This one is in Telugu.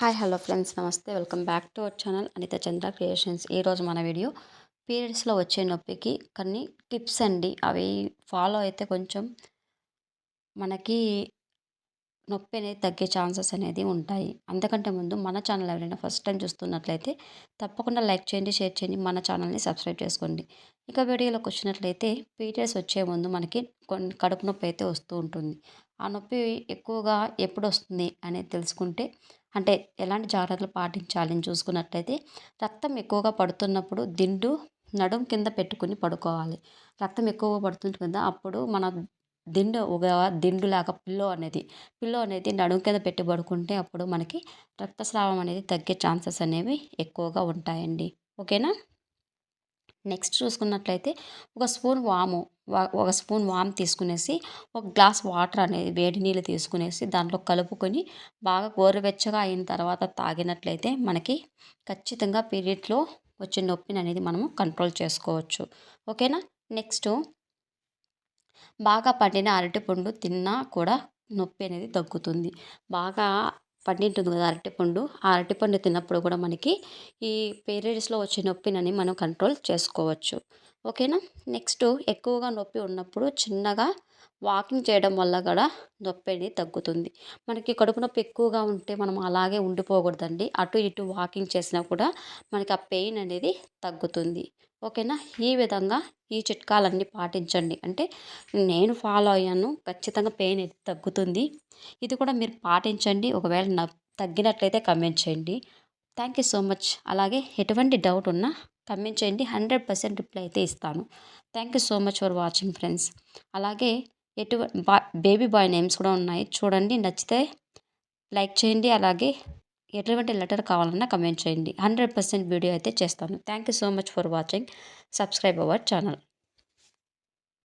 హాయ్ హలో ఫ్రెండ్స్ నమస్తే welcome back to our channel Anitha Chandra creations. ఈరోజు మన వీడియో పీరియడ్స్లో వచ్చే నొప్పికి కొన్ని టిప్స్ అండి. అవి ఫాలో అయితే కొంచెం మనకి నొప్పి అనేది తగ్గే ఛాన్సెస్ అనేది ఉంటాయి. అంతకంటే ముందు మన ఛానల్ ఎవరైనా ఫస్ట్ టైం చూస్తున్నట్లయితే తప్పకుండా లైక్ చేయండి, షేర్ చేయండి, మన ఛానల్ని సబ్స్క్రైబ్ చేసుకోండి. ఇక వీడియోలోకి వచ్చినట్లయితే పీరియడ్స్ వచ్చే ముందు మనకి కొన్ని కడుపు నొప్పి అయితే వస్తూ ఉంటుంది. ఆ నొప్పి ఎక్కువగా ఎప్పుడు వస్తుంది అనేది తెలుసుకుంటే అంటే ఎలాంటి జాగ్రత్తలు పాటించాలని చూసుకున్నట్లయితే రక్తం ఎక్కువగా పడుతున్నప్పుడు దిండు నడుం కింద పెట్టుకుని పడుకోవాలి. రక్తం ఎక్కువగా పడుతుంది కదా, అప్పుడు మన దిండులాగా పిల్లో అనేది నడుము కింద పెట్టి పడుకుంటే అప్పుడు మనకి రక్తస్రావం అనేది తగ్గే ఛాన్సెస్ అనేవి ఎక్కువగా ఉంటాయండి. ఓకేనా. నెక్స్ట్ చూసుకున్నట్లయితే ఒక స్పూన్ వాము తీసుకునేసి ఒక గ్లాస్ వాటర్ అనేది వేడి నీళ్ళు తీసుకునేసి దాంట్లో కలుపుకొని బాగా గోరువెచ్చగా అయిన తర్వాత తాగినట్లయితే మనకి ఖచ్చితంగా పీరియడ్లో వచ్చే నొప్పిని అనేది మనము కంట్రోల్ చేసుకోవచ్చు. ఓకేనా. నెక్స్ట్, బాగా పండిన అరటిపండు తిన్నా కూడా నొప్పి అనేది తగ్గుతుంది. బాగా పండింటుంది కదా అరటిపండు, ఆ అరటిపండు తిన్నప్పుడు కూడా మనకి ఈ పీరియడ్స్లో వచ్చే నొప్పినని మనం కంట్రోల్ చేసుకోవచ్చు. ఓకేనా. నెక్స్ట్, ఎక్కువగా నొప్పి ఉన్నప్పుడు చిన్నగా వాకింగ్ చేయడం వల్ల కూడా నొప్పి అనేది తగ్గుతుంది. మనకి కడుపు నొప్పి ఎక్కువగా ఉంటే మనం అలాగే ఉండిపోకూడదండి. అటు ఇటు వాకింగ్ చేసినా కూడా మనకి ఆ పెయిన్ అనేది తగ్గుతుంది. ఓకేనా. ఈ విధంగా ఈ చిట్కాలన్నీ పాటించండి. అంటే నేను ఫాలో అయ్యాను, ఖచ్చితంగా పెయిన్ అయితే తగ్గుతుంది. ఇది కూడా మీరు పాటించండి. ఒకవేళ తగ్గినట్లయితే కమెంట్ చేయండి. Thank you so much. అలాగే ఎటువంటి డౌట్ ఉన్నా కమెంట్ చేయండి, 100% రిప్లై అయితే ఇస్తాను. Thank you so much for watching friends. అలాగే బేబీ బాయ్ నేమ్స్ కూడా ఉన్నాయి చూడండి, నచ్చితే లైక్ చేయండి. అలాగే ఎటువంటి లెటర్ కావాలన్నా కమెంట్ చేయండి, 100% వీడియో అయితే చేస్తాను. Thank you so much for watching. Subscribe our channel.